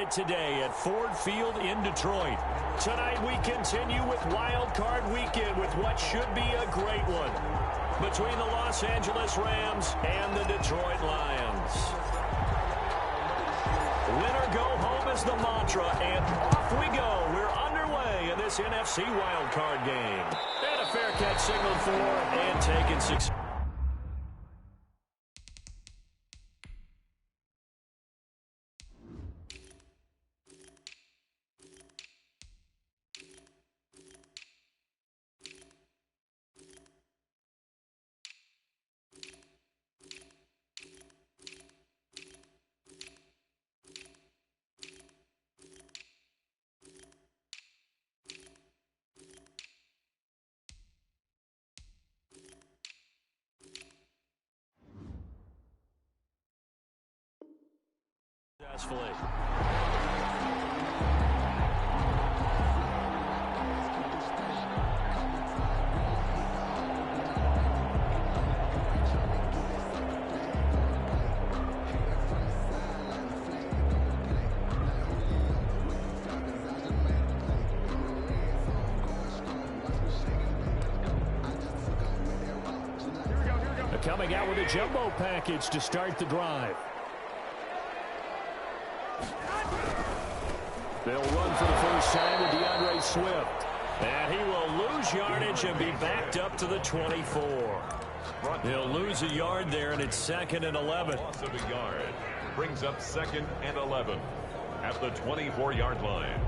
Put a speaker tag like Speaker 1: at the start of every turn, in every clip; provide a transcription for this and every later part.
Speaker 1: it today at Ford Field in Detroit. Tonight we continue with Wild Card Weekend with what should be a great one between the Los Angeles Rams and the Detroit Lions. Win or go home is the mantra, and off we go. We're underway in this NFC Wild Card game. And a fair catch signaled for and taken 6. Successfully. Coming out with a jumbo package to start the drive. They'll run for the first time with DeAndre Swift. And he will lose yardage and be backed up to the 24. He'll lose a yard there, and it's 2nd and 11.
Speaker 2: Loss of a yard brings up 2nd and 11 at the 24-yard line.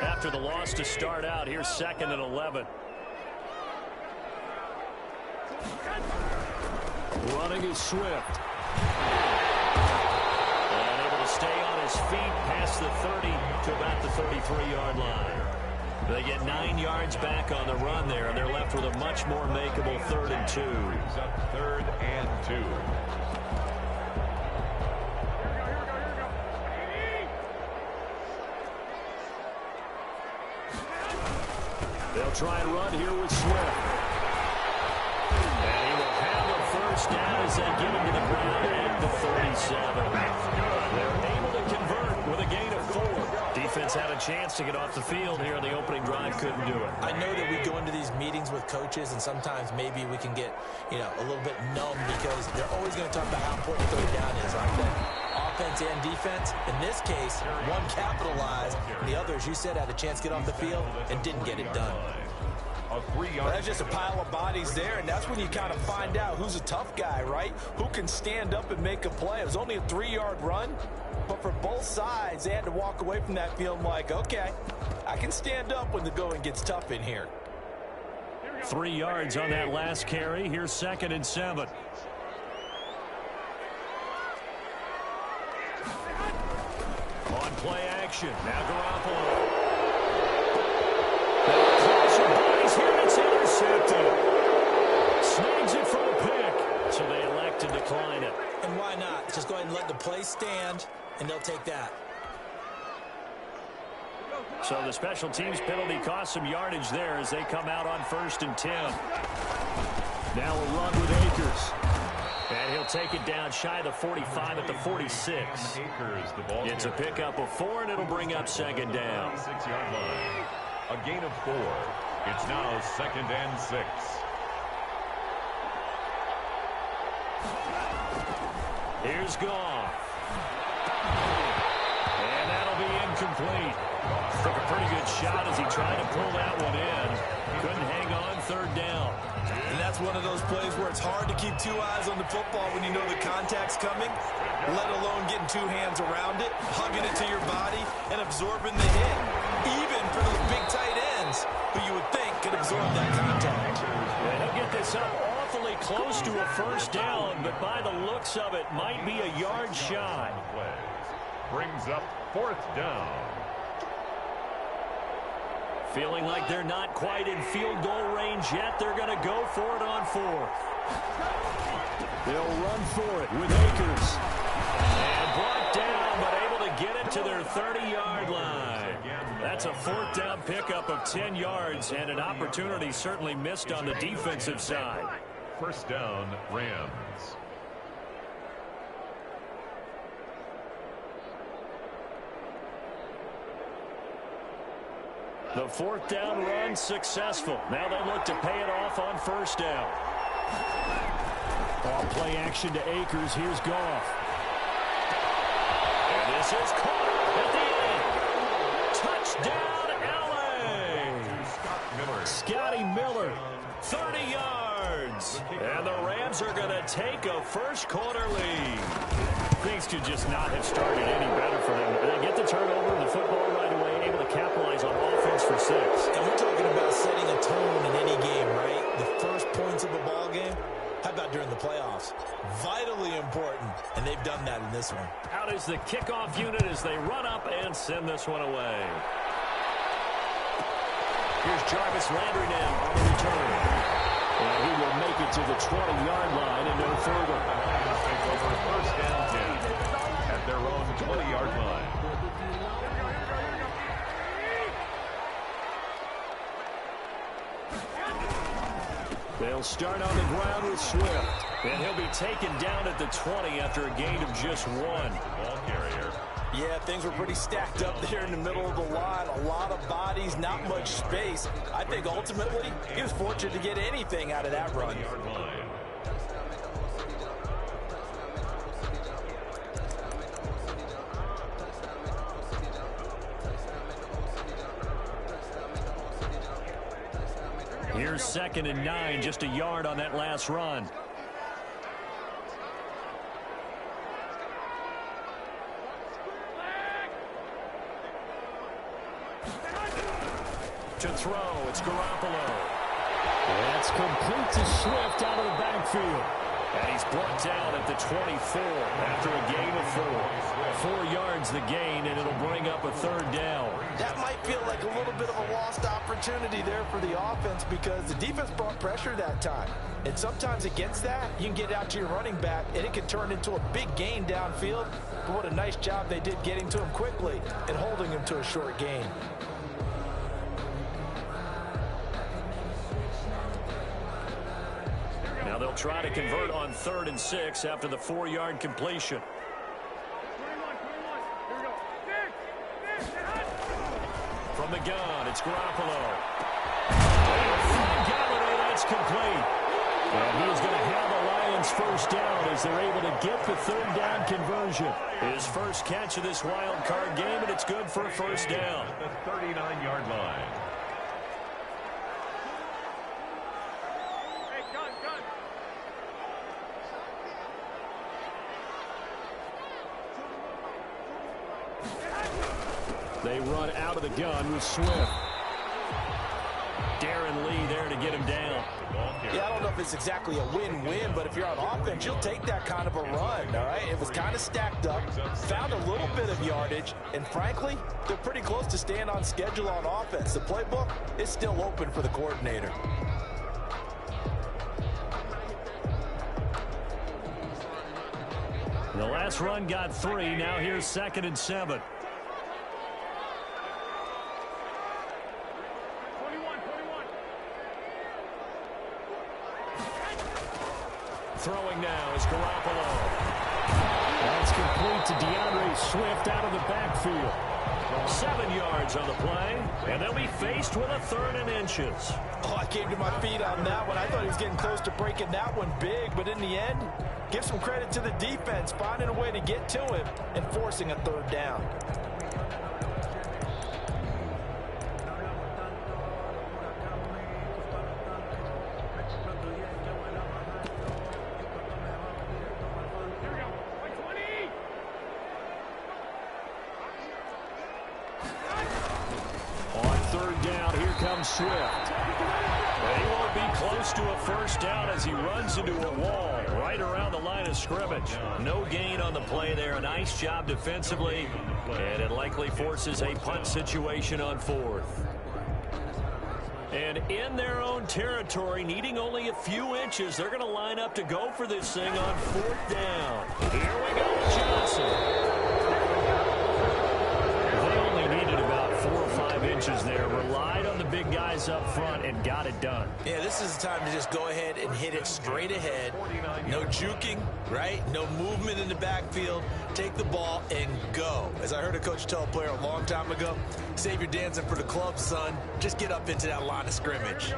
Speaker 1: After the loss to start out, here's 2nd and 11. Running is Swift. And able to stay on his feet past the 30 to about the 33-yard line. They get 9 yards back on the run there, and they're left with a much more makeable 3rd and 2.
Speaker 2: Brings up 3rd and 2.
Speaker 1: They'll try and run here with Swift. And he will have a first down as they get him to the ground at the 37. They're able to convert with a gain of 4. Defense had a chance to get off the field here on the opening drive, couldn't do it.
Speaker 3: I know that we go into these meetings with coaches, and sometimes maybe we can get, a little bit numb because they're always going to talk about how important third down is, aren't they? Offense and defense. In this case, one capitalized, and the other, as you said, had a chance to get off the field and didn't get it done.
Speaker 4: Well, that's just a pile of bodies there, and that's when you kind of find out who's a tough guy, right? Who can stand up and make a play. It was only a 3-yard run, but for both sides, they had to walk away from that feeling like, okay, I can stand up when the going gets tough in here.
Speaker 1: 3 yards on that last carry. Here's 2nd and 7. On play action. Now Garoppolo. Here, it's intercepted. Snags it for a pick. So they elect to decline it.
Speaker 3: And why not? Just go ahead and let the play stand, and they'll take that.
Speaker 1: So the special teams penalty cost some yardage there as they come out on 1st and 10. Now a run with Akers. And he'll take it down shy of the 45 at the 46. It's a pickup of 4, and it'll bring up 2nd down.
Speaker 2: 6-yard line. A gain of 4. It's now 2nd and 6.
Speaker 1: Here's Goff. And that'll be incomplete. Took a pretty good shot as he tried to pull that one in. Couldn't hang on 3rd down.
Speaker 4: And that's one of those plays where it's hard to keep 2 eyes on the football when you know the contact's coming, let alone getting 2 hands around it, hugging it to your body, and absorbing the hit. Even for those big tight ends who you would think could absorb that contact.
Speaker 1: And he'll get this up awfully close to a 1st down, but by the looks of it, might be a yard shy.
Speaker 2: Brings up 4th down.
Speaker 1: Feeling like they're not quite in field goal range yet. They're going to go for it on 4th. They'll run for it with Akers. And brought down, but able to get it to their 30-yard line. That's a fourth down pickup of 10 yards and an opportunity certainly missed on the defensive side.
Speaker 2: First down, Rams.
Speaker 1: The fourth down run successful. Now they look to pay it off on first down. Ball play action to Akers. Here's Goff. And this is caught at the end. Touchdown, L.A. Scotty Miller, 30 yards. And the Rams are going to take a first-quarter lead. Things could just not have started any better for them. They get the turnover and the football right away, able to capitalize on offense for 6.
Speaker 3: And we're talking about setting a tone in any game, right? The first points of a ball game. How about during the playoffs? Vitally important, and they've done that in this one.
Speaker 1: Out is the kickoff unit as they run up and send this one away. Here's Jarvis Landry now on the return. And he will make it to the 20-yard line and no further.
Speaker 2: Over first down 10 at their own 20-yard line.
Speaker 1: They'll start on the ground with Swift. And he'll be taken down at the 20 after a gain of just 1.
Speaker 2: Ball carrier.
Speaker 4: Yeah, things were pretty stacked up there in the middle of the line. A lot of bodies, not much space. I think ultimately he was fortunate to get anything out of that run.
Speaker 1: Here's 2nd and 9, just a yard on that last run. To throw, it's Garoppolo. That's complete to Swift out of the backfield. And he's brought down at the 24 after a gain of 4. 4 yards the gain, and it'll bring up a third down.
Speaker 4: That might feel like a little bit of a lost opportunity there for the offense because the defense brought pressure that time. And sometimes against that, you can get out to your running back, and it can turn into a big gain downfield. But what a nice job they did getting to him quickly and holding him to a short gain.
Speaker 1: Now they'll try to convert on 3rd and 6 after the 4-yard completion. From the gun, it's Garoppolo. That's complete. And he's going to have the Lions first down as they're able to get the 3rd down conversion. His first catch of this wild card game, and it's good for a first down.
Speaker 2: The 39-yard line.
Speaker 1: They run out of the gun with Swift. Darren Lee there to get him down.
Speaker 4: Yeah, I don't know if it's exactly a win-win, but if you're on offense, you'll take that kind of a run, all right? It was kind of stacked up, found a little bit of yardage, and frankly, they're pretty close to staying on schedule on offense. The playbook is still open for the coordinator.
Speaker 1: The last run got 3. Now here's 2nd and 7. Throwing now is Garoppolo. That's complete to DeAndre Swift out of the backfield. 7 yards on the play, and they'll be faced with a 3rd and inches.
Speaker 4: Oh, I came to my feet on that one. I thought he was getting close to breaking that one big, but in the end, give some credit to the defense, finding a way to get to him and forcing a 3rd down.
Speaker 1: Swift. But he won't be close to a first down as he runs into a wall right around the line of scrimmage. No gain on the play there. A nice job defensively, and it likely forces a punt situation on 4th. And in their own territory, needing only a few inches, they're going to line up to go for this thing on 4th down. Here we go, Johnson. They only needed about 4 or 5 approaches there. Relied on the big guys up front and got it done.
Speaker 3: Yeah, this is the time to just go ahead and hit it straight ahead. No juking, right? No movement in the backfield. Take the ball and go. As I heard a coach tell a player a long time ago, save your dancing for the club, son. Just get up into that line of scrimmage.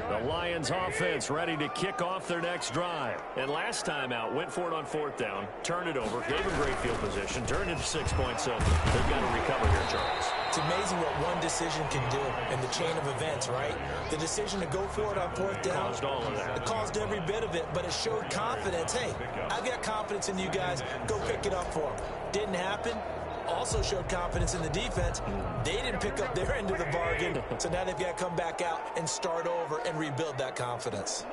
Speaker 1: The Lions offense ready to kick off their next drive. And last time out, went for it on 4th down, turned it over, gave them great field position, turned it to 6 points. So they've got to recover here, Charles.
Speaker 3: It's amazing what one decision can do in the chain of events, right? The decision to go for it on 4th down.
Speaker 1: Caused all of that.
Speaker 3: It caused every bit of it, but it showed confidence. Hey, I've got confidence in you guys. Go pick it up for them. Didn't happen. Also showed confidence in the defense. They didn't pick up their end of the bargain, so now they've got to come back out and start over and rebuild that confidence.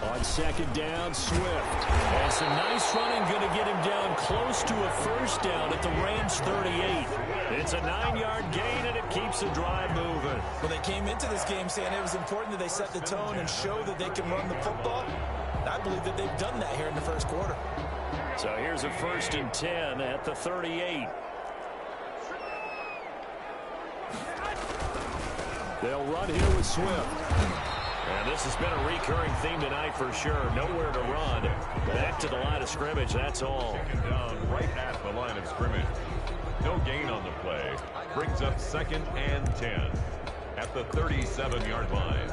Speaker 1: On 2nd down, Swift. And some nice running, going to get him down close to a 1st down at the Rams 38. It's a 9-yard gain, and it keeps the drive moving.
Speaker 3: Well, they came into this game saying it was important that they set the tone and show that they can run the football. I believe that they've done that here in the first quarter.
Speaker 1: So here's a 1st and 10 at the 38. They'll run here with Swift. And this has been a recurring theme tonight for sure. Nowhere to run. Back to the line of scrimmage, that's all.
Speaker 2: 2nd down right at the line of scrimmage. No gain on the play. Brings up 2nd and 10 at the 37-yard line.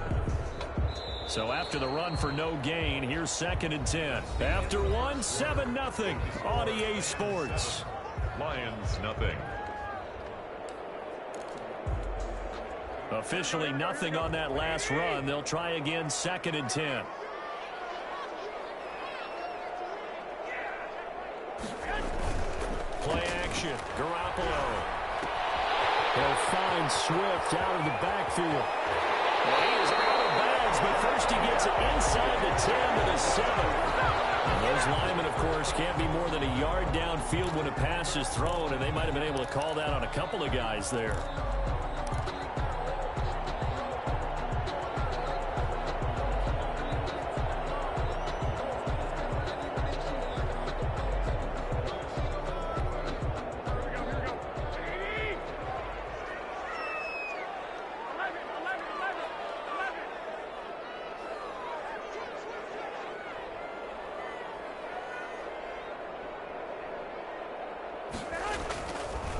Speaker 1: So after the run for no gain, here's 2nd and 10. After one, 7-0 on EA Sports.
Speaker 2: Lions nothing.
Speaker 1: Officially nothing on that last run. They'll try again, 2nd and 10. Play action, Garoppolo. He'll find Swift out of the backfield. Well, he is out of bounds, but first he gets it inside the 10 to the 7. And those linemen, of course, can't be more than a yard downfield when a pass is thrown, and they might have been able to call that on a couple of guys there.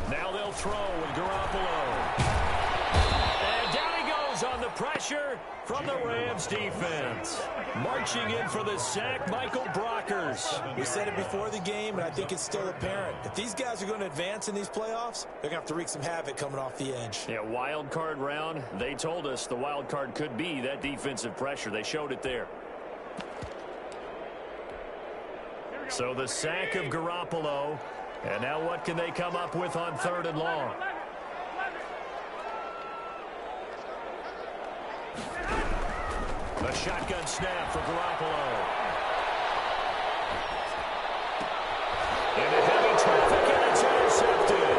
Speaker 1: Now they'll throw with Garoppolo. And down he goes on the pressure from the Rams defense. Marching in for the sack, Michael Brockers.
Speaker 3: We said it before the game, and I think it's still apparent. If these guys are going to advance in these playoffs, they're going to have to wreak some havoc coming off the edge.
Speaker 1: Yeah, wild card round. They told us the wild card could be that defensive pressure. They showed it there. So the sack of Garoppolo. And now what can they come up with on 3rd and long? A shotgun snap for Garoppolo. Into heavy traffic, and it's intercepted.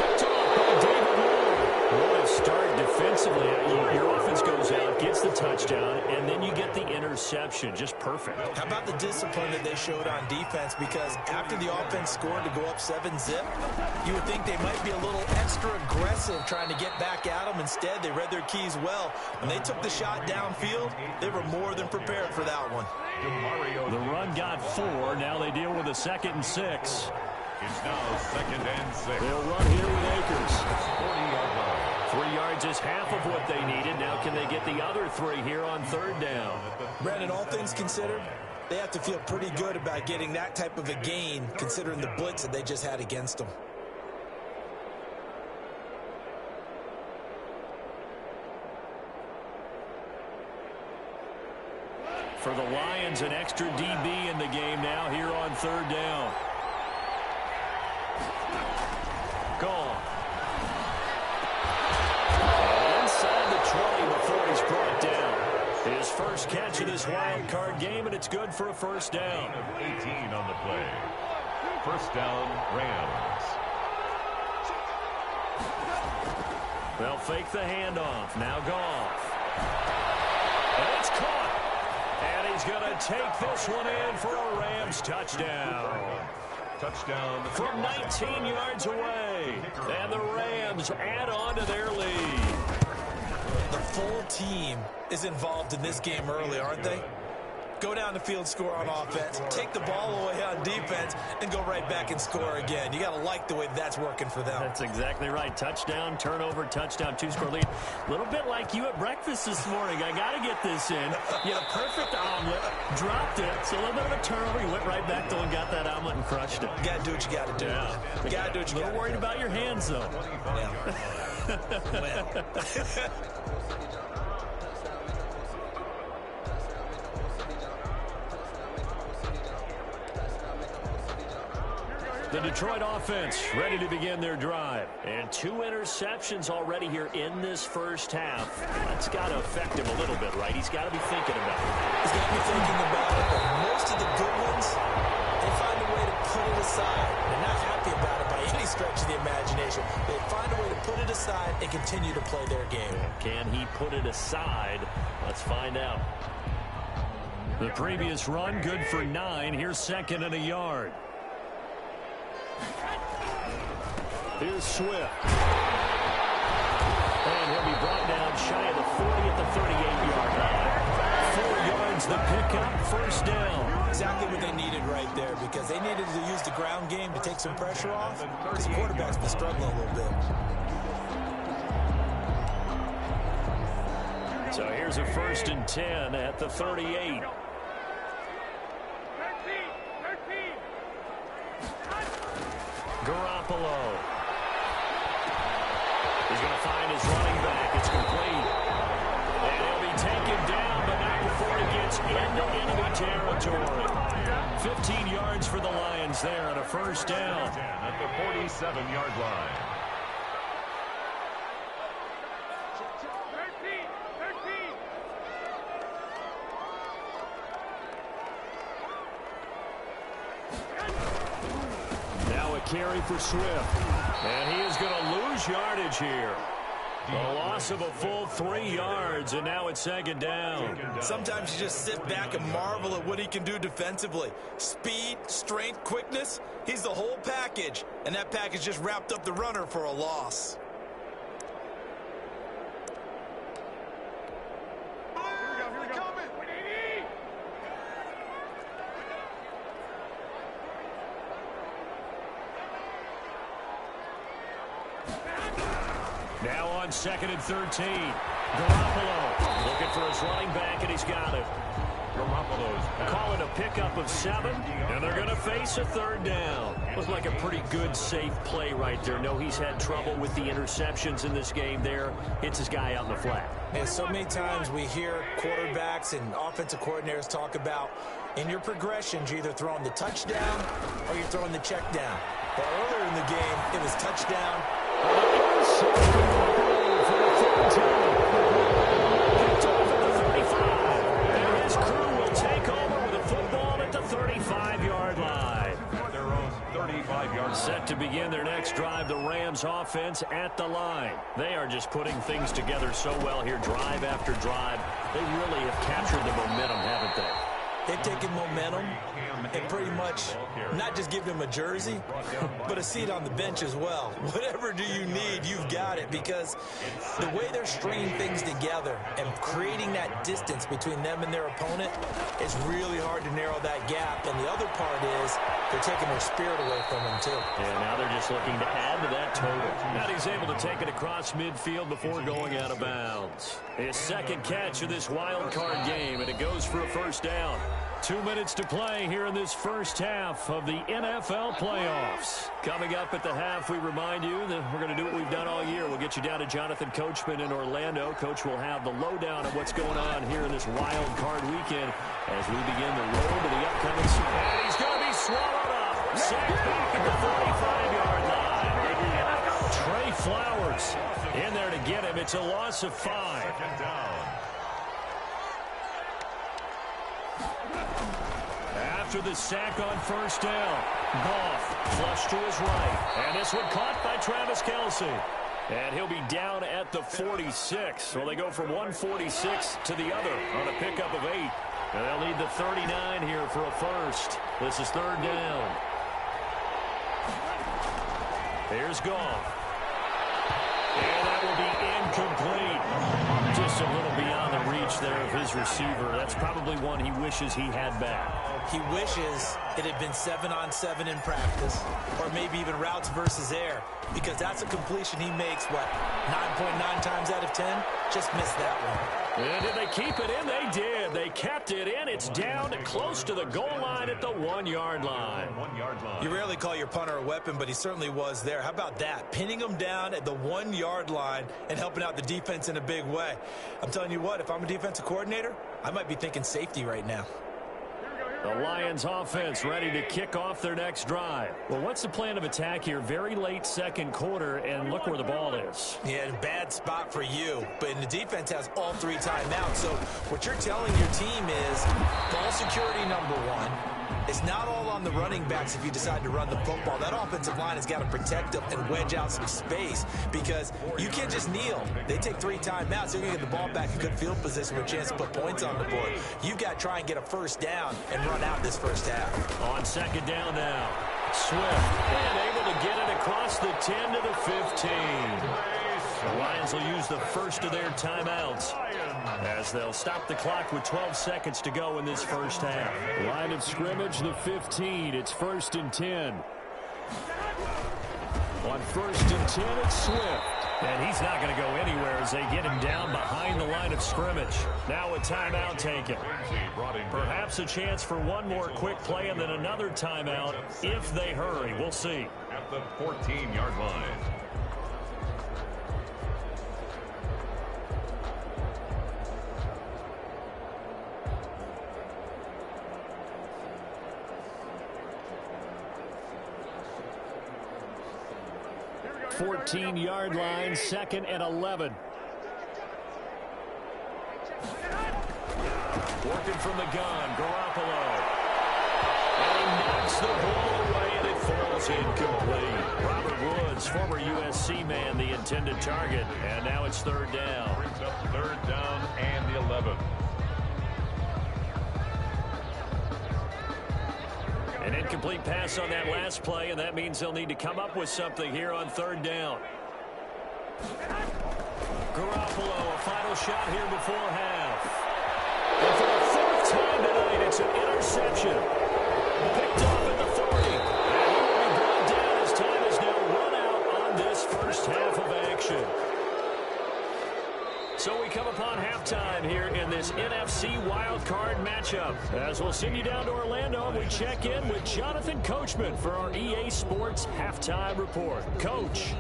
Speaker 1: Picked off by David Moore. What a start defensively. Your offense goes out, gets the touchdown, and then you get the interception. Just perfect.
Speaker 3: How about the discipline that they showed on defense? Because after the offense scored to go up 7-zip, you would think they might be a little extra aggressive trying to get back at them. Instead, they read their keys well. When they took the shot downfield, they were more than prepared for that one.
Speaker 1: The run got 4. Now they deal with a 2nd and 6.
Speaker 2: It's now 2nd and 6.
Speaker 1: They'll run here with Akers.
Speaker 2: 40-yard line.
Speaker 1: 3 yards is half of what they needed. Now can they get the other 3 here on 3rd down?
Speaker 3: Brandon, all things considered, they have to feel pretty good about getting that type of a gain, considering the blitz that they just had against them.
Speaker 1: For the Lions, an extra DB in the game now here on 3rd down. Gone. Inside the 20 before he's brought down. His first catch of this wild card game, and it's good for a 1st down.
Speaker 2: 18 on the play. 1st down, Rams.
Speaker 1: They'll fake the handoff. Now Goff. And it's caught. And he's going to take this one in for a Rams touchdown.
Speaker 2: Touchdown
Speaker 1: From 19 yards away. play. And the Rams add on to their lead.
Speaker 3: The full team is involved in this game early, aren't they? Go down the field, score on offense, take the ball away on defense, and go right back and score again. You got to like the way that's working for them.
Speaker 1: That's exactly right. Touchdown, turnover, touchdown, two-score lead. A little bit like you at breakfast this morning. I got to get this in. You had a perfect omelet, dropped it. So a little bit of a turnover. You went right back though and got that omelet and crushed it.
Speaker 3: You got to do what you got to do.
Speaker 1: Yeah.
Speaker 3: You got to do what you got to do.
Speaker 1: A little worried about your hands, though.
Speaker 3: Well.
Speaker 1: The Detroit offense ready to begin their drive. And 2 interceptions already here in this first half. That's got to affect him a little bit, right? He's got to be thinking about it.
Speaker 3: He's got to be thinking about it. But most of the good ones, they find a way to put it aside. They're not happy about it by any stretch of the imagination. They find a way to put it aside and continue to play their game.
Speaker 1: Can he put it aside? Let's find out. The previous run, good for 9. Here's 2nd and a yard. Here's Swift. And he'll be brought down shy of the 40 at the 38-yard line. 4 yards the pickup, first down.
Speaker 3: Exactly what they needed right there, because they needed to use the ground game to take some pressure off, because the quarterback's been struggling a little bit.
Speaker 1: So here's a 1st and 10 at the 38. Garoppolo. He's going to find his running back. It's complete. And he'll be taken down, but not before he gets into enemy territory. 15 yards for the Lions there on a first down.
Speaker 2: At the 47-yard line.
Speaker 1: Carry for Swift. And he is going to lose yardage here. A loss of a full 3 yards, and now it's 2nd down.
Speaker 3: Sometimes you just sit back and marvel at what he can do defensively. Speed, strength, quickness, he's the whole package. And that package just wrapped up the runner for a loss.
Speaker 1: Now on 2nd and 13. Garoppolo looking for his running back, and he's got it.
Speaker 2: Garoppolo's
Speaker 1: Call it a pickup of 7, and they're going to face a 3rd down. Looked like a pretty good, safe play right there. No, he's had trouble with the interceptions in this game there. Hits his guy out in the flat.
Speaker 3: And so many times we hear quarterbacks and offensive coordinators talk about, in your progressions, you're either throwing the touchdown or you're throwing the check down. But earlier in the game, it was touchdown.
Speaker 1: Picked off at the 35. And his crew will take over with a football at the 35-yard line.
Speaker 2: their own 35-yard
Speaker 1: Set to begin their next drive, the Rams offense at the line. They are just putting things together so well here, drive after drive. They really have captured the momentum, haven't they?
Speaker 3: They've taken momentum and pretty much not just give him a jersey, but a seat on the bench as well. Whatever do you need, you've got it, because the way they're stringing things together and creating that distance between them and their opponent, it's really hard to narrow that gap. And the other part is they're taking their spirit away from them, too.
Speaker 1: And now they're just looking to add to that total. Now he's able to take it across midfield before going out of bounds. His 2nd catch of this wild card game, and it goes for a first down. 2 minutes to play here in this first half of the NFL playoffs. Coming up at the half, we remind you that we're going to do what we've done all year. We'll get you down to Jonathan Coachman in Orlando. Coach will have the lowdown of what's going on here in this wild card weekend as we begin the road to the upcoming season. And he's going to be swallowed up. Sacked back at the 45-yard line. Trey Flowers in there to get him. It's a loss of 5.
Speaker 2: Second down.
Speaker 1: After the sack on first down, Goff flush to his right. And this one caught by Travis Kelce. And he'll be down at the 46. So they go from 146 to the other on a pickup of 8. And they'll need the 39 here for a first. This is 3rd down. Here's Goff. And that will be incomplete. Just a little beyond the reach there of his receiver. That's probably one he wishes he had back.
Speaker 3: He wishes it had been 7-on-7 in practice, or maybe even routes versus air, because that's a completion he makes, 9.9 times out of 10? Just missed that one.
Speaker 1: And did they keep it in? They did. They kept it in. It's down close to the goal line at the 1-yard line.
Speaker 3: You rarely call your punter a weapon, but he certainly was there. How about that? Pinning him down at the 1-yard line and helping out the defense in a big way. I'm telling you what, if I'm a defensive coordinator, I might be thinking safety right now.
Speaker 1: The Lions offense ready to kick off their next drive. Well, what's the plan of attack here? Very late second quarter, and look where the ball is.
Speaker 3: Yeah, bad spot for you. But the defense has all 3 timeouts. So what you're telling your team is ball security number 1. It's not all on the running backs if you decide to run the football. That offensive line has got to protect them and wedge out some space because you can't just kneel. They take 3 timeouts. They're going to get the ball back in good field position with a chance to put points on the board. You've got to try and get a first down and run out this first half.
Speaker 1: On second down now, Swift and able to get it across the 10 to the 15. The Lions will use the first of their timeouts as they'll stop the clock with 12 seconds to go in this first half. Line of scrimmage, the 15. It's 1st and 10. On 1st and 10, it's Swift. And he's not going to go anywhere as they get him down behind the line of scrimmage. Now a timeout taken. Perhaps a chance for one more quick play and then another timeout if they hurry. We'll see.
Speaker 2: At the 14-yard line.
Speaker 1: – 14-yard line, 2nd and 11. Working from the gun, Garoppolo. And he knocks the ball away, and it falls incomplete. Robert Woods, former USC man, the intended target. And now it's 3rd down.
Speaker 2: Brings up 3rd down and the 11.
Speaker 1: An incomplete pass on that last play, and that means they'll need to come up with something here on 3rd down. Garoppolo, a final shot here before half. And for the 4th time tonight, it's an interception. Picked off at the 30. And he will be brought down as time is now run out on this first half of action. So we come upon halftime here in this NFC wildcard matchup. As we'll send you down to Orlando, we check in with Jonathan Coachman for our EA Sports Halftime Report. Coach.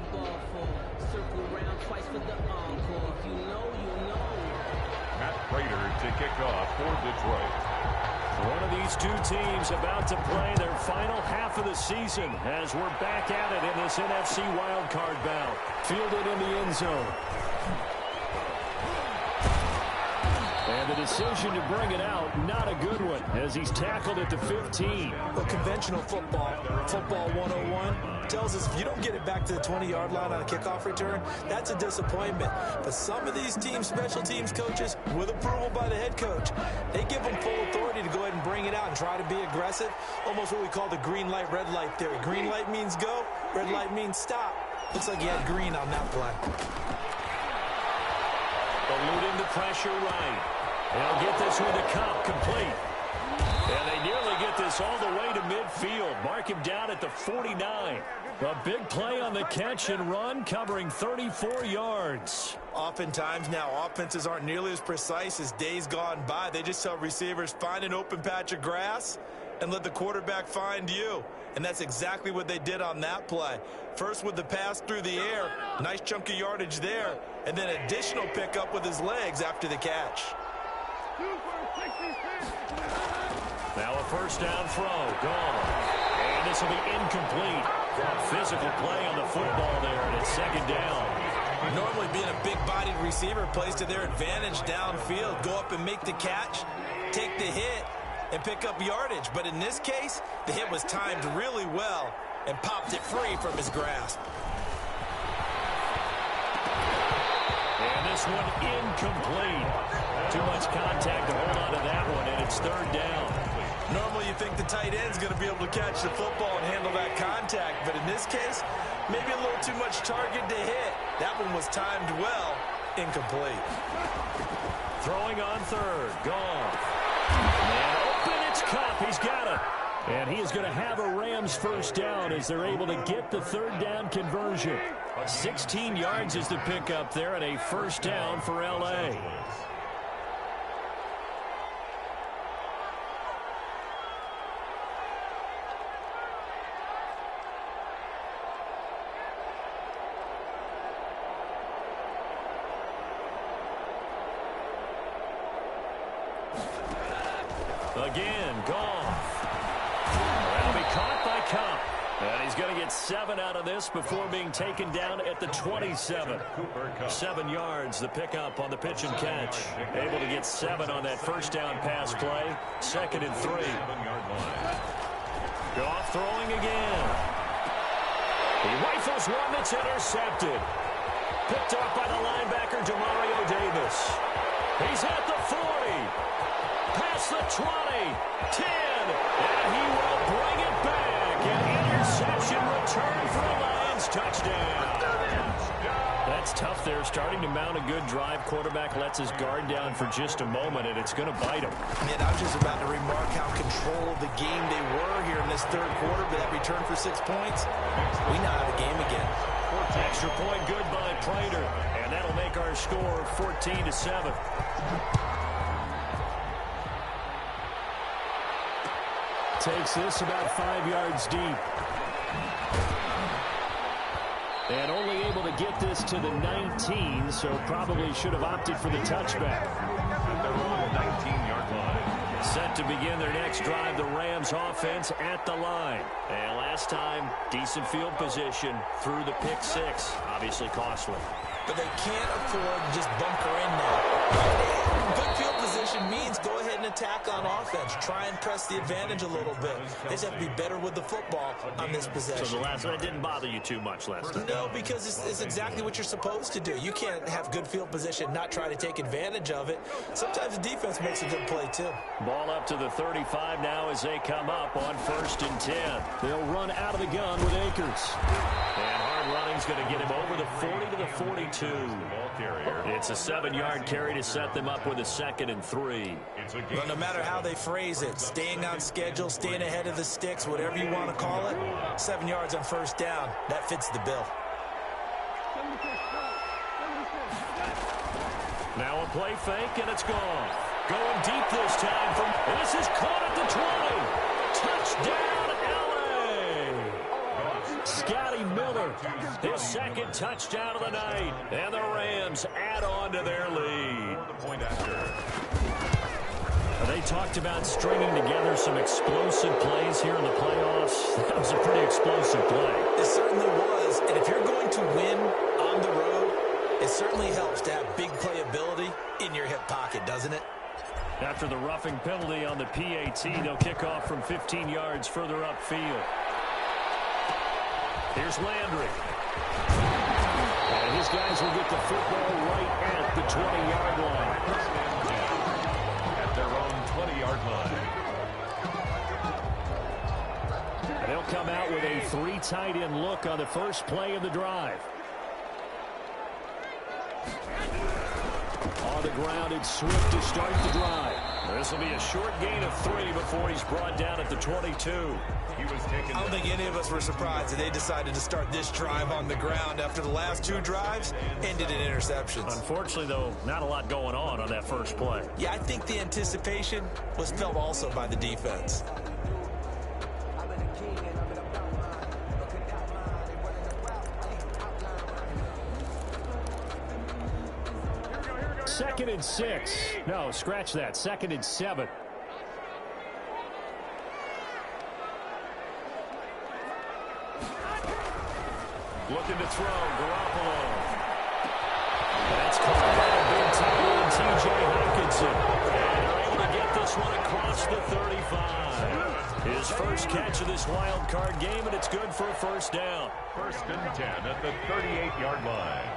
Speaker 2: Matt Prater to kick off for Detroit.
Speaker 1: One of these two teams about to play their final half of the season as we're back at it in this NFC wildcard bout. Fielded in the end zone. And the decision to bring it out, not a good one, as he's tackled at the 15.
Speaker 3: Well, conventional football 101, tells us if you don't get it back to the 20-yard line on a kickoff return, that's a disappointment. But some of these teams, special teams coaches, with approval by the head coach, they give them full authority to go ahead and bring it out and try to be aggressive. Almost what we call the green light, red light theory. Green light means go, red light means stop. Looks like you had green on that play.
Speaker 1: Eluding the pressure right. They'll get this one to Cup, complete. And they nearly get this all the way to midfield. Mark him down at the 49. A big play on the catch and run, covering 34 yards.
Speaker 3: Oftentimes now, offenses aren't nearly as precise as days gone by. They just tell receivers, find an open patch of grass and let the quarterback find you. And that's exactly what they did on that play. First with the pass through the air, nice chunk of yardage there, and then additional pickup with his legs after the catch.
Speaker 1: Now a first down throw, gone. And this will be incomplete. A physical play on the football there, and it's 2nd down.
Speaker 3: Normally being a big-bodied receiver plays to their advantage downfield. Go up and make the catch, take the hit, and pick up yardage. But in this case, the hit was timed really well and popped it free from his grasp.
Speaker 1: And this one incomplete. Too much contact to hold on to that one, and it's 3rd down.
Speaker 4: Normally you think the tight end's going to be able to catch the football and handle that contact, but in this case, maybe a little too much target to hit. That one was timed well, incomplete.
Speaker 1: Throwing on third, Goff. And open, it's Cup, he's got it. And he is going to have a Rams first down as they're able to get the third down conversion. 16 yards is the pickup there and a first down for L.A. Again, Goff. That'll be caught by Cup. And he's going to get 7 out of this before being taken down at the 27. 7 yards, the pickup on the pitch and catch. Able to get 7 on that first down pass play. 2nd and 3. Goff throwing again. He rifles one that's intercepted. Picked up by the linebacker, Demario Davis. He's at the 40. Past the 20, 10, and he will bring it back. An interception return for a Lions touchdown. That's tough there, starting to mount a good drive. Quarterback lets his guard down for just a moment, and it's going to bite him.
Speaker 4: Man, I was just about to remark how control of the game they were here in this third quarter, but that return for 6 points, we now have a game again.
Speaker 1: Extra point good by Prater, and that'll make our score 14-7. Takes this about 5 yards deep. And only able to get this to the 19, so probably should have opted for the touchback.
Speaker 2: They're on the 19-yard line.
Speaker 1: Set to begin their next drive, the Rams offense at the line. And last time, decent field position through the pick 6. Obviously costly.
Speaker 3: But they can't afford to just bunker in now. Good field position means go ahead and attack on offense. Try and press the advantage a little bit. They just have to be better with the football on this possession.
Speaker 1: So the last one didn't bother you too much last time?
Speaker 3: No, because it's exactly what you're supposed to do. You can't have good field position, not try to take advantage of it. Sometimes the defense makes a good play, too.
Speaker 1: Ball up to the 35 now as they come up on 1st and 10. They'll run out of the gun with Akers. And hard running's going to get him over the 40 to the 42. It's a 7-yard carry to set them up with a 2nd and 3.
Speaker 3: But no matter how they phrase it, staying on schedule, staying ahead of the sticks, whatever you want to call it, 7 yards on first down, that fits the bill.
Speaker 1: Now a play fake, and it's gone. Going deep this time. This is caught at the 20. Touchdown, L.A. Scotty Miller, his 2nd touchdown of the night. And the Rams add on to their lead. They talked about stringing together some explosive plays here in the playoffs. That was a pretty explosive play.
Speaker 3: It certainly was. And if you're going to win on the road, it certainly helps to have big playability in your hip pocket, doesn't it?
Speaker 1: After the roughing penalty on the PAT, they'll kick off from 15 yards further upfield. Here's Landry. And his guys will get the football right at the 20-yard line.
Speaker 2: At their own 20-yard line.
Speaker 1: They'll come out with a 3 tight end look on the first play of the drive. On the ground, it's Swift to start the drive. This will be a short gain of 3 before he's brought down at the 22.
Speaker 4: I don't think any of us were surprised that they decided to start this drive on the ground after the last 2 drives ended in interceptions.
Speaker 1: Unfortunately, though, not a lot going on that first play.
Speaker 3: Yeah, I think the anticipation was felt also by the defense.
Speaker 1: Second and 6. No, scratch that. 2nd and 7. Looking to throw, Garoppolo. That's caught by a big tight end, T.J. Hawkinson. And they're able to get this one across the 35. His first catch of this wild card game, and it's good for a first down.
Speaker 2: 1st and 10 at the 38-yard line.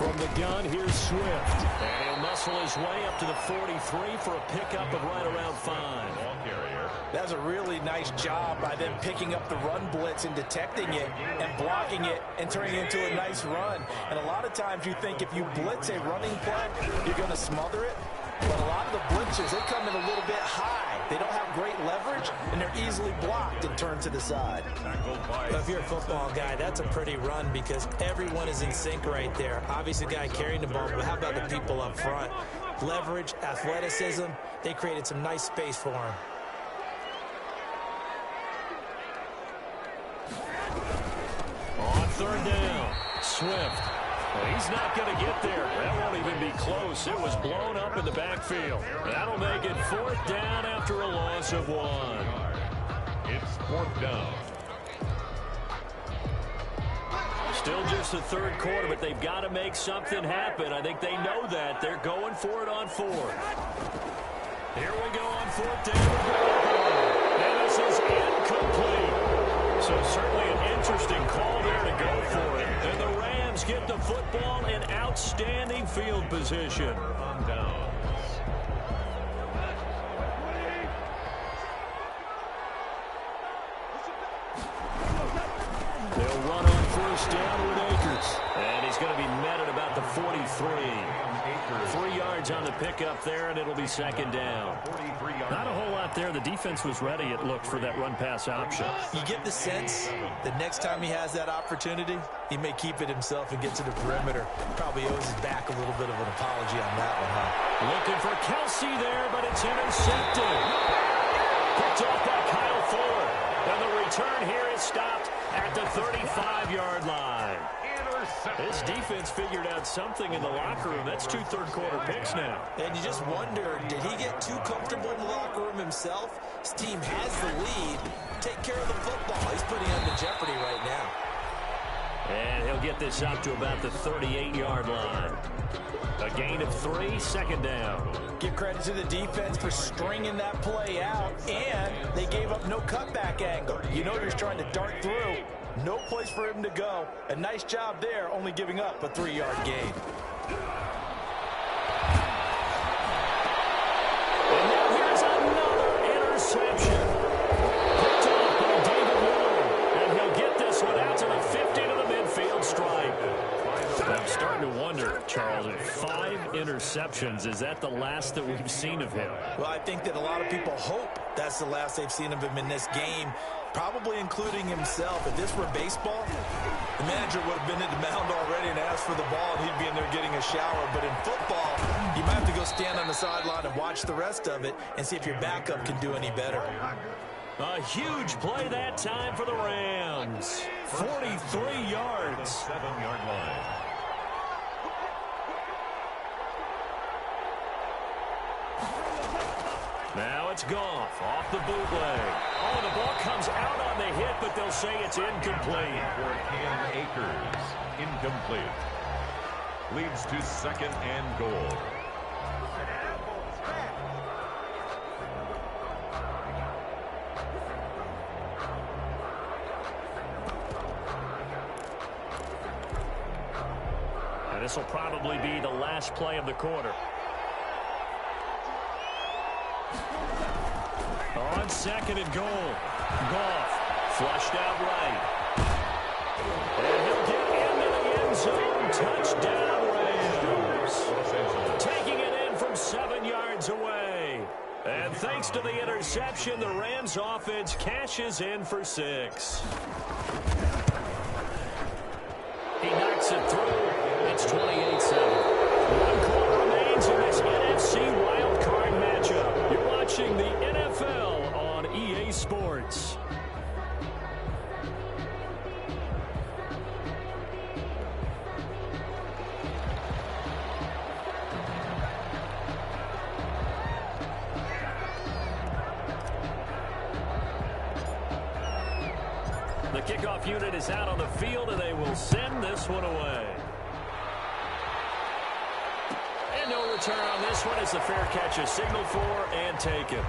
Speaker 1: From the gun, here's Swift. And he'll muscle his way up to the 43 for a pickup of right around 5.
Speaker 2: Ball carrier.
Speaker 4: That's a really nice job by them picking up the run blitz and detecting it and blocking it and turning it into a nice run. And a lot of times you think if you blitz a running play, you're going to smother it. But a lot of the blitzes, they come in a little bit high. They don't have great leverage, and they're easily blocked and turned to the side.
Speaker 3: Well, if you're a football guy, that's a pretty run because everyone is in sync right there. Obviously, the guy carrying the ball, but how about the people up front? Leverage, athleticism, they created some nice space for him.
Speaker 1: On third down, Swift. Well, he's not going to get there. That won't even be close. It was blown up in the backfield. That'll make it 4th down after a loss of 1.
Speaker 2: It's 4th down.
Speaker 1: Still just the third quarter, but they've got to make something happen. I think they know that. They're going for it on 4th. Here we go on 4th down. And this is incomplete. So certainly an interesting call there to go for it. And the Rams get the football in outstanding field position.
Speaker 2: On downs.
Speaker 1: They'll run on 1st down with Akers. And he's going to be met at about the 43. 3 yards on the pickup there, and it'll be 2nd down. Not a whole lot there. The defense was ready, it looked, for that run-pass option.
Speaker 3: You get the sense that next time he has that opportunity, he may keep it himself and get to the perimeter. Probably owes his back a little bit of an apology on that one, huh?
Speaker 1: Looking for Kelsey there, but it's intercepted. Picked off by Kyle Fuller. And the return here is stopped at the 35-yard line. This defense figured out something in the locker room. That's 2 third-quarter picks now.
Speaker 3: And you just wonder, did he get too comfortable in the locker room himself? His team has the lead. Take care of the football. He's putting it under jeopardy right now.
Speaker 1: And he'll get this up to about the 38-yard line. A gain of 3, 2nd down.
Speaker 4: Give credit to the defense for stringing that play out, and they gave up no cutback angle. You know he's trying to dart through. No place for him to go. A nice job there, only giving up a 3-yard gain.
Speaker 1: And now here's another interception. Picked off by David Moore. And he'll get this one out to the 50 to the midfield stripe. I'm starting to wonder, Charles, 5 interceptions, is that the last that we've seen of him?
Speaker 3: Well, I think that a lot of people hope that's the last they've seen of him in this game, probably including himself. If this were baseball, the manager would have been at the mound already and asked for the ball, and he'd be in there getting a shower. But in football, you might have to go stand on the sideline and watch the rest of it and see if your backup can do any better.
Speaker 1: A huge play that time for the Rams. 43 yards.
Speaker 2: 7-yard line.
Speaker 1: Now it's Goff off the bootleg. Oh, the ball comes out on the hit, but they'll say it's incomplete.
Speaker 2: For Cam Akers, incomplete. Leads to 2nd and goal.
Speaker 1: And this will probably be the last play of the quarter. On 2nd and goal, Goff flushed out right. And he'll get into the end zone. Touchdown, Rams. Taking it in from 7 yards away. And thanks to the interception, the Rams offense cashes in for 6. He knocks it through. It's 28-7. 1 quarter remains in this NFC wildcard matchup. You're watching the NFL on EA Sports. The kickoff unit is out on the field, and they will send this one away. And no return on this one as the fair catch is signaled for and taken.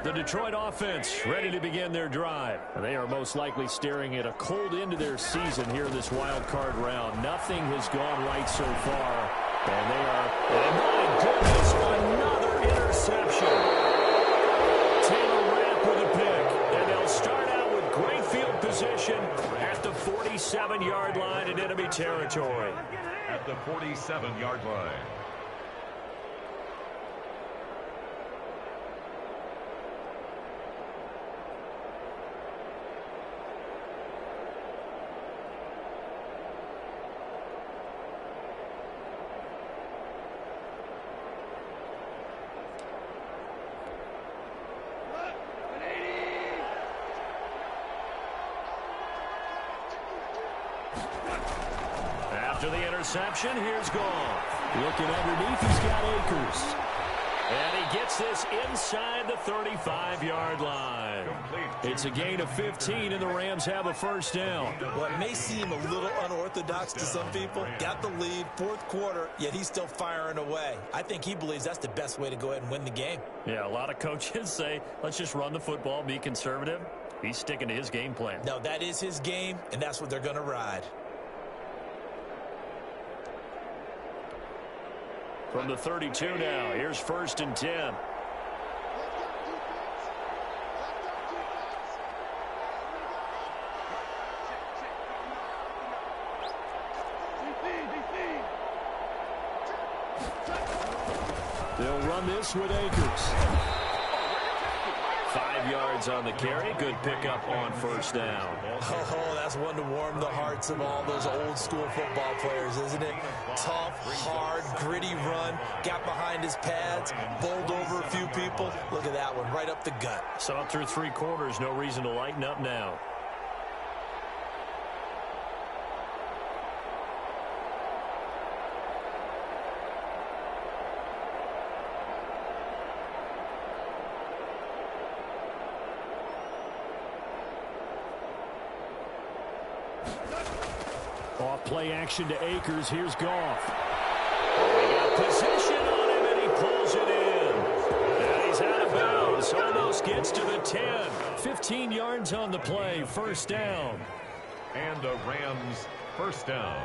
Speaker 1: The Detroit offense ready to begin their drive. And they are most likely staring at a cold end to their season here in this wild card round. Nothing has gone right so far. And they are, and my goodness, another interception. Taylor Rapp with a pick. And they'll start out with great field position at the 47-yard line in enemy territory.
Speaker 2: At the 47-yard line.
Speaker 1: After the interception, here's Goff. Looking underneath, he's got Akers. And he gets this inside the 35-yard line. It's a gain of 15, and the Rams have a first down.
Speaker 3: Well, it may seem a little unorthodox to some people. Got the lead, fourth quarter, yet he's still firing away. I think he believes that's the best way to go ahead and win the game.
Speaker 1: Yeah, a lot of coaches say, let's just run the football, be conservative. He's sticking to his game plan.
Speaker 3: No, that is his game, and that's what they're going to ride.
Speaker 1: From the 32 now, here's 1st and 10. They'll run this with Akers. 5 yards on the carry. Good pickup on first down.
Speaker 3: Oh, that's one to warm the hearts of all those old school football players, isn't it? Tough, hard, gritty run. Got behind his pads, bowled over a few people. Look at that one, right up the gut.
Speaker 1: Saw it through 3 quarters. No reason to lighten up now. Off play action to Akers. Here's Goff. They got position on him, and he pulls it in. And he's out of bounds. Almost gets to the 10. 15 yards on the play. First down.
Speaker 2: And a Rams first down.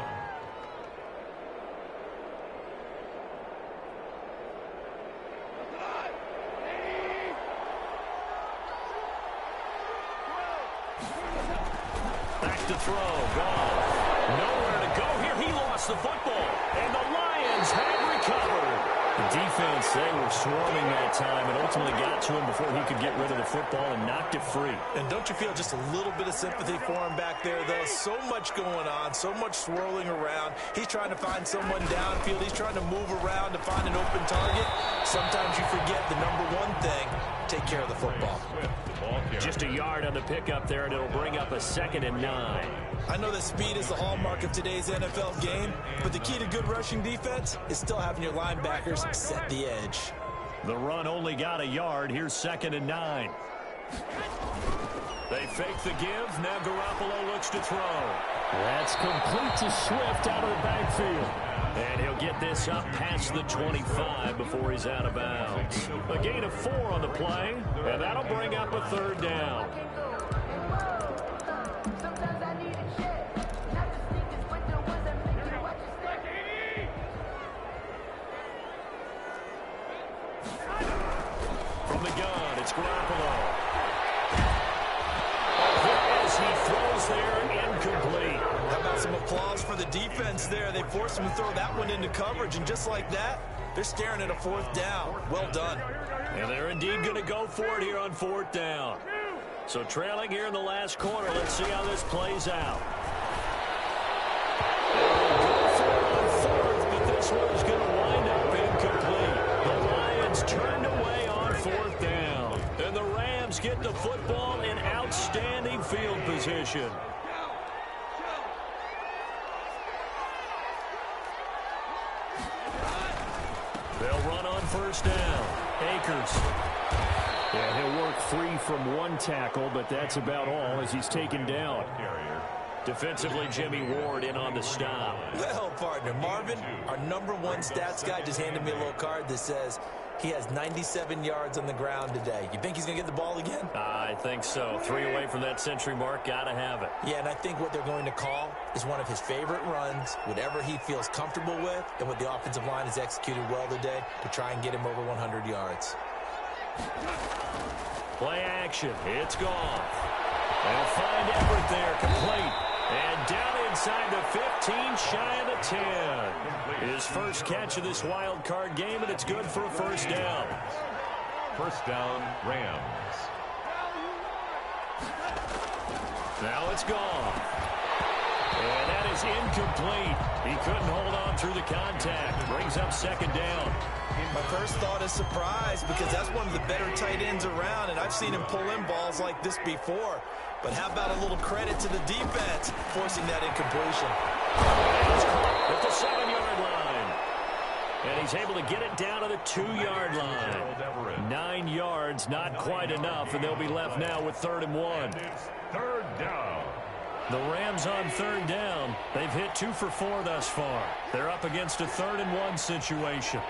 Speaker 1: Back to throw. Goff. Nowhere to go here. He lost the football. And the Lions have recovered. The defense, they were swarming that time and ultimately got to him before he could get rid of the football and knocked it free.
Speaker 3: And don't you feel just a little bit of sympathy for him back there, though? So much going on, so much swirling around. He's trying to find someone downfield. He's trying to move around to find an open target. Sometimes you forget the number one thing, take care of the football.
Speaker 1: Just a yard on the pickup there, and it'll bring up a 2nd and 9.
Speaker 3: I know that speed is the hallmark of today's NFL game, but the key to good rushing defense is still having your linebackers set the edge.
Speaker 1: The run only got a yard. Here's 2nd and 9. They fake the give. Now Garoppolo looks to throw. That's complete to Swift out of the backfield. And he'll get this up past the 25 before he's out of bounds. A gain of 4 on the play, and that'll bring up a 3rd down. From the gun, it's Garoppolo. As he throws there, incomplete.
Speaker 3: How about some applause for the defense there? They forced him to throw that one into coverage, and just like that, they're staring at a 4th down. Well done.
Speaker 1: And they're indeed going to go for it here on 4th down. So trailing here in the last quarter, let's see how this plays out. They'll go for it on 4th, but this one's going to wind up incomplete. The Lions turned away on 4th down. And the Rams get the football in outstanding field position. They'll run on 1st down. Akers. Yeah, he'll work 3 from 1 tackle, but that's about all as he's taken down. Defensively, Jimmy Ward in on the stop.
Speaker 3: Well, partner, Marvin, our number 1 stats guy just handed me a little card that says, He has 97 yards on the ground today. You think he's going to get the ball again?
Speaker 1: I think so. 3 away from that century mark. Got to have it.
Speaker 3: Yeah, and I think what they're going to call is one of his favorite runs, whatever he feels comfortable with, and what the offensive line has executed well today to try and get him over 100 yards.
Speaker 1: Play action. It's gone. They'll find Everett there, complete. And down inside the 15, shy of the 10. His first catch of this wild card game, and it's good for a first down.
Speaker 2: First down, Rams.
Speaker 1: Now it's gone. And that is incomplete. He couldn't hold on through the contact. Brings up second down.
Speaker 4: My first thought is surprise, because that's one of the better tight ends around, and I've seen him pull in balls like this before. But how about a little credit to the defense forcing that incompletion?
Speaker 1: At the 7-yard line. And he's able to get it down to the 2-yard line. 9 yards, not quite enough, and they'll be left now with 3rd and 1.
Speaker 2: Third down.
Speaker 1: The Rams on 3rd down. They've hit 2 for 4 thus far. They're up against a 3rd and 1 situation.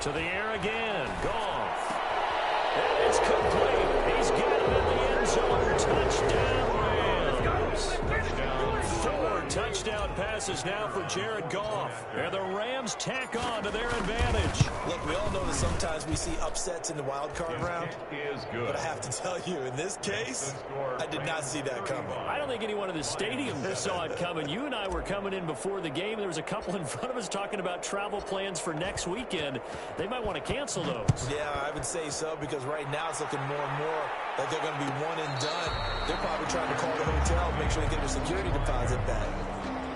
Speaker 1: To the air again. Goff. And it's complete. He's got it in the end zone. Touchdown, Rams. Touchdown. 4 touchdown passes now for Jared Goff. And the Rams tack on to their advantage.
Speaker 4: Look, we all know that sometimes we see upsets in the wild card round.
Speaker 2: Is good.
Speaker 4: But I have to tell you, in this case, I did not see that coming.
Speaker 1: I don't think anyone in the stadium saw it coming. You and I were coming in before the game. There was a couple in front of us talking about travel plans for next weekend. They might want to cancel those.
Speaker 4: Yeah, I would say so, because right now it's looking more and more like they're going to be one and done. They're probably trying to call the hotel and make sure they get their security deposit back.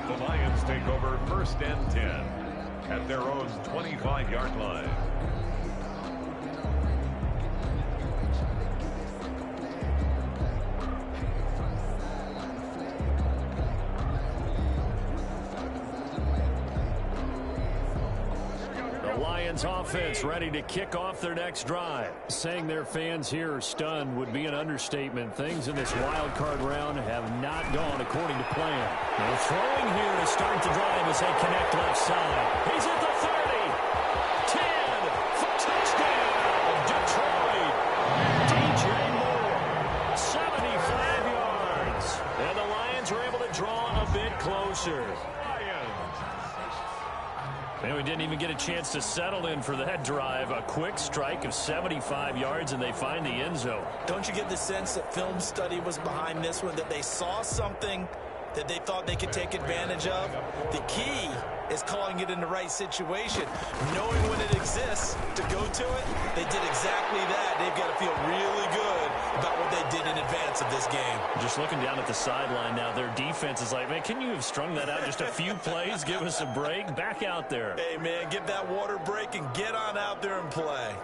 Speaker 2: The Lions take over 1st and 10 at their own 25-yard line.
Speaker 1: Lions offense ready to kick off their next drive. Saying their fans here are stunned would be an understatement. Things in this wild card round have not gone according to plan. Now throwing here to start the drive as they connect left side. He's at the 30. 10 for touchdown. Detroit. DJ Moore. 75 yards. And the Lions are able to draw a bit closer. And we didn't even get a chance to settle in for that drive. A quick strike of 75 yards, and they find the end zone.
Speaker 4: Don't you get the sense that film study was behind this one, that they saw something that they thought they could take advantage of? The key is calling it in the right situation. Knowing when it exists to go to it, they did exactly that. They've got to feel really good about what they did in advance of this game.
Speaker 1: Just looking down at the sideline now, their defense is like, man, can you have strung that out just a few plays? Give us a break. Back out there.
Speaker 4: Hey, man, give that water break and get on out there and play.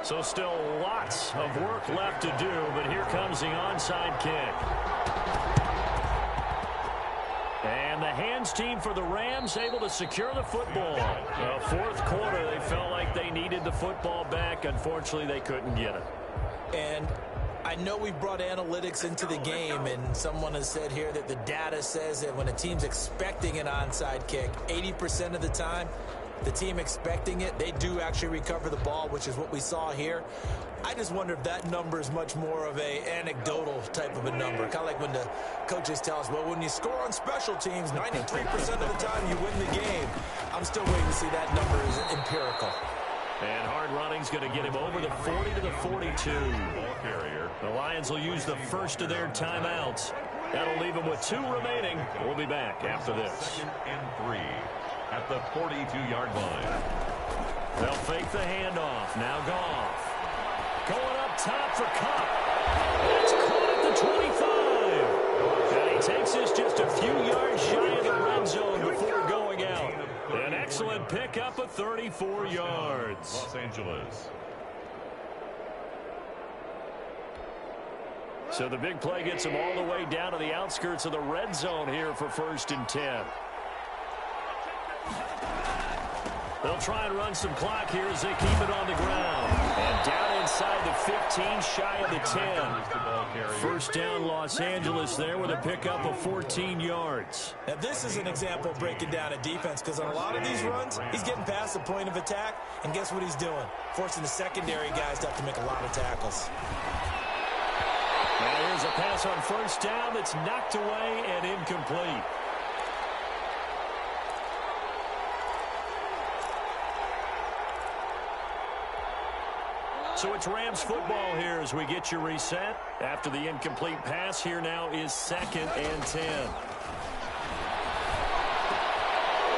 Speaker 1: So still lots of work left to do, but here comes the onside kick. And the hands team for the Rams able to secure the football. The 4th quarter, they felt like they needed the football back. Unfortunately, they couldn't get it.
Speaker 3: And I know we brought analytics into the game, and someone has said here that the data says that when a team's expecting an onside kick, 80% of the time, the team expecting it, they do actually recover the ball, which is what we saw here. I just wonder if that number is much more of a anecdotal type of a number. Kind of like when the coaches tell us, well, when you score on special teams, 93% of the time you win the game. I'm still waiting to see that number is empirical.
Speaker 1: And hard running's going to get him over the 40 to the 42.
Speaker 2: Ball carrier.
Speaker 1: The Lions will use the first of their timeouts. That'll leave them with 2 remaining. We'll be back after this.
Speaker 2: 2nd and 3 at the 42-yard line.
Speaker 1: They'll fake the handoff. Now Goff. Going up top for Cup. It's caught at the 25. And he takes this just a few yards shy of the red zone before going out. An excellent pickup of 34 yards.
Speaker 2: Los Angeles.
Speaker 1: So the big play gets him all the way down to the outskirts of the red zone here for 1st and 10. They'll try and run some clock here as they keep it on the ground. And down inside the 15, shy of the 10. First down, Los Angeles there with a pickup of 14 yards.
Speaker 3: Now, this is an example of breaking down a defense, because on a lot of these runs, he's getting past the point of attack, and guess what he's doing? Forcing the secondary guys to have to make a lot of tackles.
Speaker 1: Now here's a pass on first down that's knocked away and incomplete. So it's Rams football here as we get you reset. After the incomplete pass, here now is 2nd and 10.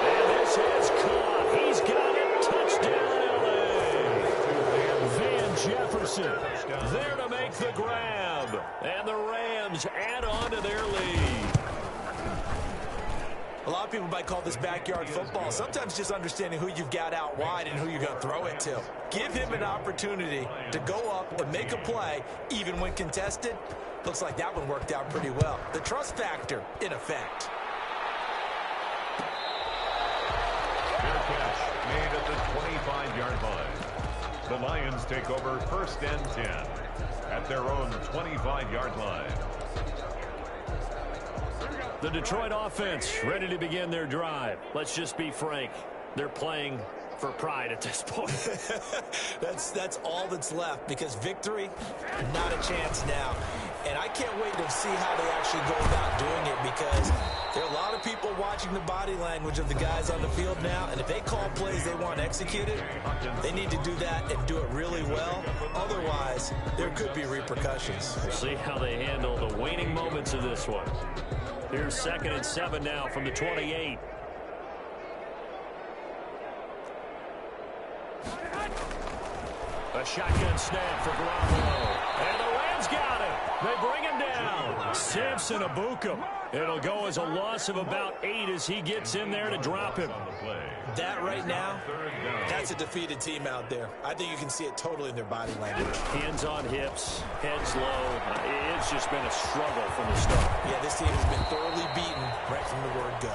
Speaker 1: And this is caught. He's got it. Touchdown, LA. Van Jefferson there to make the grab. And the Rams add on to their lead.
Speaker 3: A lot of people might call this backyard football. Sometimes just understanding who you've got out wide and who you're going to throw it to. Give him an opportunity to go up and make a play, even when contested. Looks like that one worked out pretty well. The trust factor, in effect.
Speaker 2: Fair catch made at the 25-yard line. The Lions take over 1st and 10 at their own 25-yard line.
Speaker 1: The Detroit offense ready to begin their drive. Let's just be frank. They're playing for pride at this point.
Speaker 3: That's all that's left, because victory, not a chance now. And I can't wait to see how they actually go about doing it, because there are a lot of people watching the body language of the guys on the field now, and if they call plays they want executed, they need to do that and do it really well. Otherwise, there could be repercussions.
Speaker 1: We'll see how they handle the waning moments of this one. Here's 2nd and 7 now from the 28. A shotgun snap for Garoppolo. And the Rams got it. They bring him down. Samson Abukum. It'll go as a loss of about 8 as he gets in there to drop him.
Speaker 3: That right now, that's a defeated team out there. I think you can see it totally in their body language.
Speaker 1: Hands on hips, heads low. It's just been a struggle from the start.
Speaker 3: Yeah, this team has been thoroughly beaten right from the word go.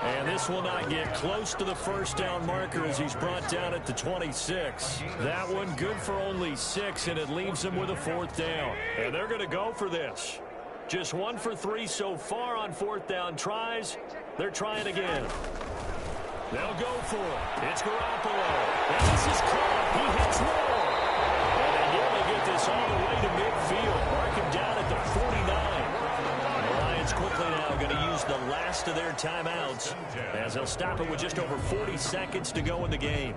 Speaker 1: And this will not get close to the first down marker as he's brought down at the 26. That one good for only 6, and it leaves him with a 4th down. And they're going to go for this. Just 1 for 3 so far on 4th down tries. They're trying again. They'll go for it. It's Garoppolo. And this is caught. He hits more. And they nearly get this all the way to midfield. Mark him down at the 49. The Lions quickly now going to use the last of their timeouts as they'll stop it with just over 40 seconds to go in the game.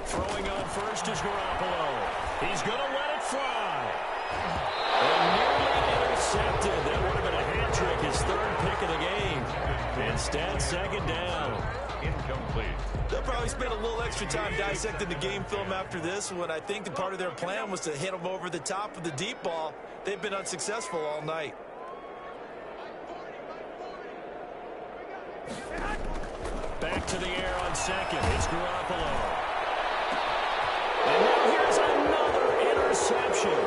Speaker 1: Throwing on first is Garoppolo. He's going to let it fly. And nearly intercepted. That would have been a hat trick, his 3rd pick of the game. Instead, 2nd down.
Speaker 2: Incomplete.
Speaker 4: They'll probably spend a little extra time dissecting the game film after this one. I think that part of their plan was to hit them over the top of the deep ball. They've been unsuccessful all night.
Speaker 1: Back to the air on 2nd. It's Garoppolo. And now here's another interception.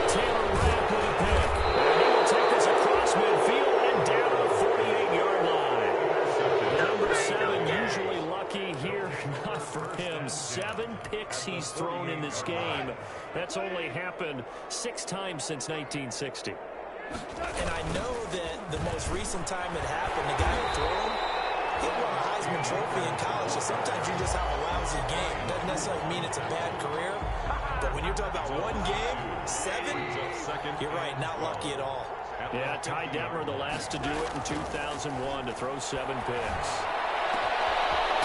Speaker 1: Taylor Rapp with a pick. And he will take this across midfield and down to the 48-yard line. Number 7 usually lucky here. Not for him. 7 picks he's thrown in this game. That's only happened 6 times since 1960.
Speaker 3: And I know that the most recent time it happened, the guy who threw him, he won a Heisman Trophy in college, so sometimes you just have a lousy game. Doesn't necessarily mean it's a bad career, but when you're talking about 1 game, 7, you're right, not lucky at all.
Speaker 1: Yeah, Ty Detmer, the last to do it in 2001, to throw 7 picks.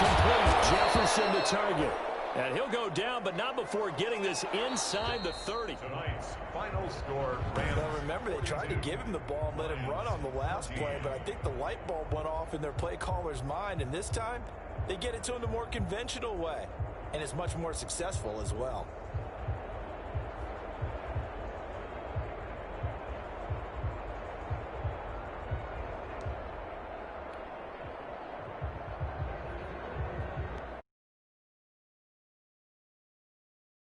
Speaker 1: Complete. Jefferson the target. And he'll go down, but not before getting this inside the 30.
Speaker 2: Tonight's final score,
Speaker 4: Well, remember, they tried to give him the ball and let him run on the last play, but I think the light bulb went off in their play caller's mind, and this time they get it to him the more conventional way, and it's much more successful as well.